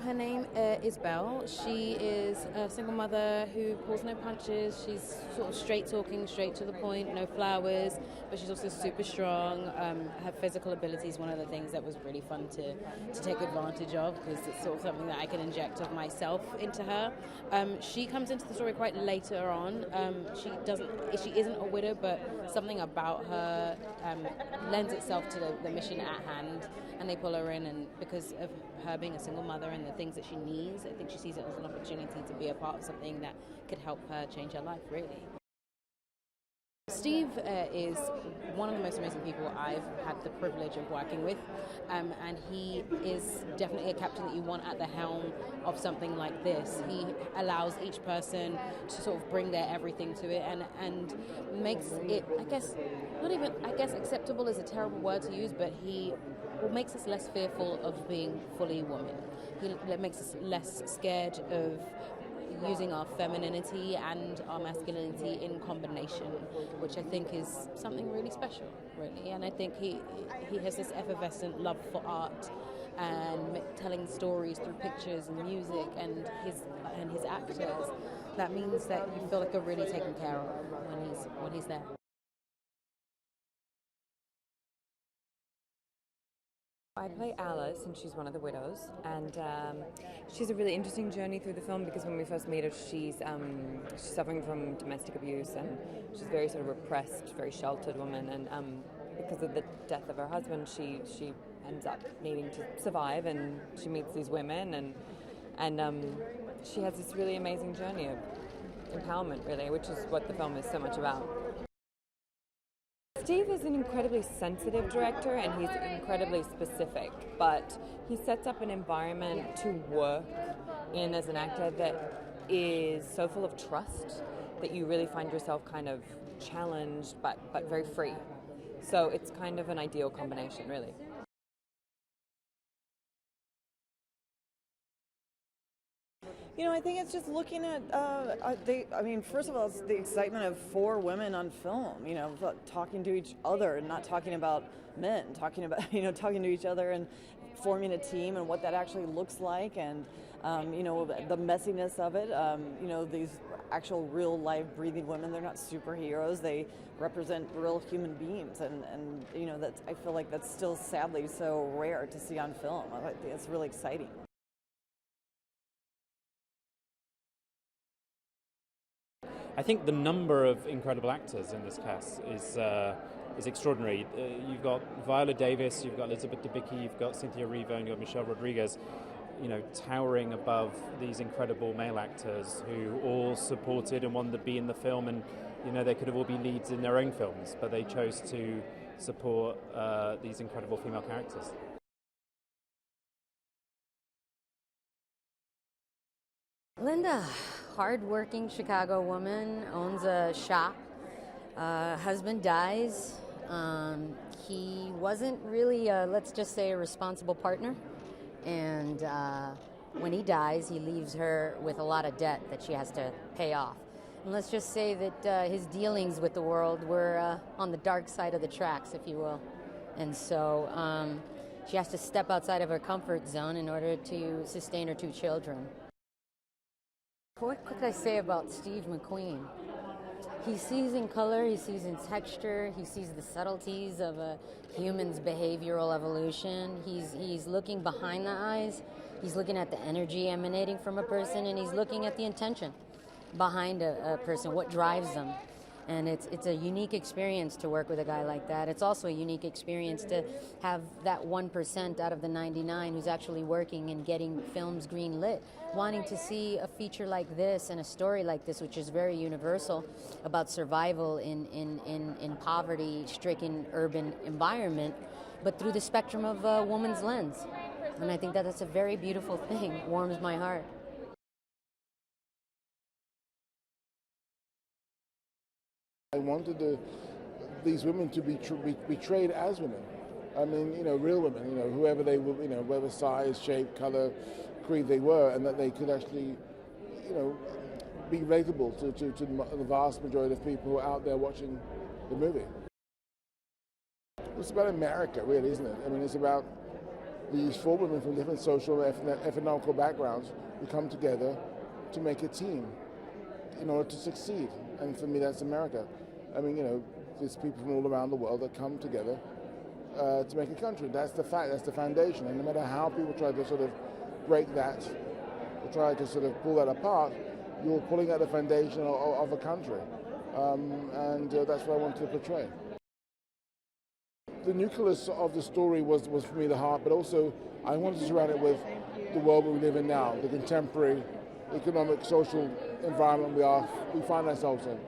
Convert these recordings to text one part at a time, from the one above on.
Her name is Belle. She is a single mother who pulls no punches. She's sort of straight talking, straight to the point, no flowers, but she's also super strong. Her physical ability is one of the things that was really fun to take advantage of, because it's sort of something that I can inject of myself into her. She comes into the story quite later on. She isn't a widow, but something about her lends itself to the mission at hand, and they pull her in, and because of her being a single mother and the things that she needs, I think she sees it as an opportunity to be a part of something that could help her change her life, really. Steve is one of the most amazing people I've had the privilege of working with, and he is definitely a captain that you want at the helm of something like this. He allows each person to sort of bring their everything to it, and makes it, acceptable is a terrible word to use, but he makes us less fearful of being fully woman. He makes us less scared of using our femininity and our masculinity in combination, which I think is something really special, really. And I think he has this effervescent love for art and telling stories through pictures and music and his actors. That means that you feel like you're really taken care of when he's there. I play Alice, and she's one of the widows, and she's a really interesting journey through the film, because when we first meet her, she's suffering from domestic abuse, and she's a very sort of repressed, very sheltered woman, and because of the death of her husband, she ends up needing to survive, and she meets these women, and she has this really amazing journey of empowerment, really, which is what the film is so much about. Steve is an incredibly sensitive director, and he's incredibly specific, but he sets up an environment to work in as an actor that is so full of trust that you really find yourself kind of challenged but very free. So it's kind of an ideal combination, really. I think it's just looking at, first of all, it's the excitement of 4 women on film, talking to each other and not talking about men, talking to each other and forming a team and what that actually looks like, and, the messiness of it. These actual real life breathing women, they're not superheroes. They represent real human beings, and I feel like that's still sadly so rare to see on film. I think it's really exciting. I think the number of incredible actors in this cast is extraordinary. You've got Viola Davis, you've got Elizabeth Debicki, you've got Cynthia Erivo, and you've got Michelle Rodriguez, towering above these incredible male actors who all supported and wanted to be in the film, and they could have all been leads in their own films, but they chose to support these incredible female characters. Linda, hard-working Chicago woman, owns a shop. Husband dies. He wasn't really, let's just say, a responsible partner. And when he dies, he leaves her with a lot of debt that she has to pay off. And let's just say that his dealings with the world were on the dark side of the tracks, if you will. And so she has to step outside of her comfort zone in order to sustain her 2 children. What could I say about Steve McQueen? He sees in color, he sees in texture, he sees the subtleties of a human's behavioral evolution. He's looking behind the eyes, he's looking at the energy emanating from a person, and he's looking at the intention behind a person, what drives them. And it's a unique experience to work with a guy like that. It's also a unique experience to have that 1% out of the 99 who's actually working and getting films green lit, wanting to see a feature like this and a story like this, which is very universal, about survival in poverty-stricken urban environment, but through the spectrum of a woman's lens. And I think that that's a very beautiful thing. It warms my heart. I wanted these women to be portrayed as women. I mean, real women, whoever they were, whatever size, shape, color, creed they were, and that they could actually, be relatable to the vast majority of people who are out there watching the movie. It's about America, really, isn't it? I mean, it's about these four women from different social and economical backgrounds who come together to make a team in order to succeed. And for me, that's America. I mean, there's people from all around the world that come together to make a country. That's the fact, that's the foundation. And no matter how people try to sort of break that, or try to sort of pull that apart, you're pulling at the foundation of a country. And that's what I wanted to portray. The nucleus of the story was for me the heart, but also I wanted to surround it with the world we live in now, the contemporary economic, social environment we find ourselves in.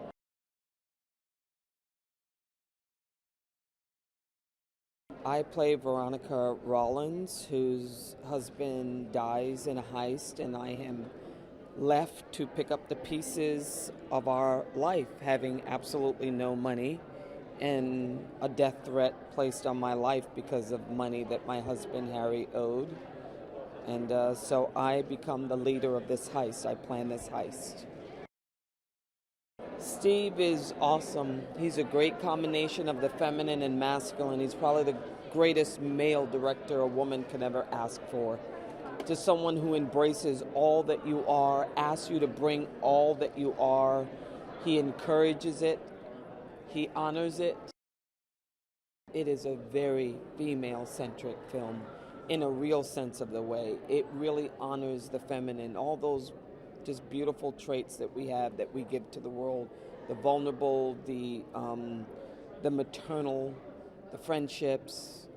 I play Veronica Rollins, whose husband dies in a heist, and I am left to pick up the pieces of our life, having absolutely no money and a death threat placed on my life because of money that my husband Harry owed. And so I become the leader of this heist. I plan this heist. Steve is awesome. He's a great combination of the feminine and masculine. He's probably the greatest male director a woman could ever ask for. Just someone who embraces all that you are, asks you to bring all that you are. He encourages it. He honors it. It is a very female-centric film in a real sense of the way. It really honors the feminine, all those just beautiful traits that we have that we give to the world, the vulnerable, the maternal, the friendships,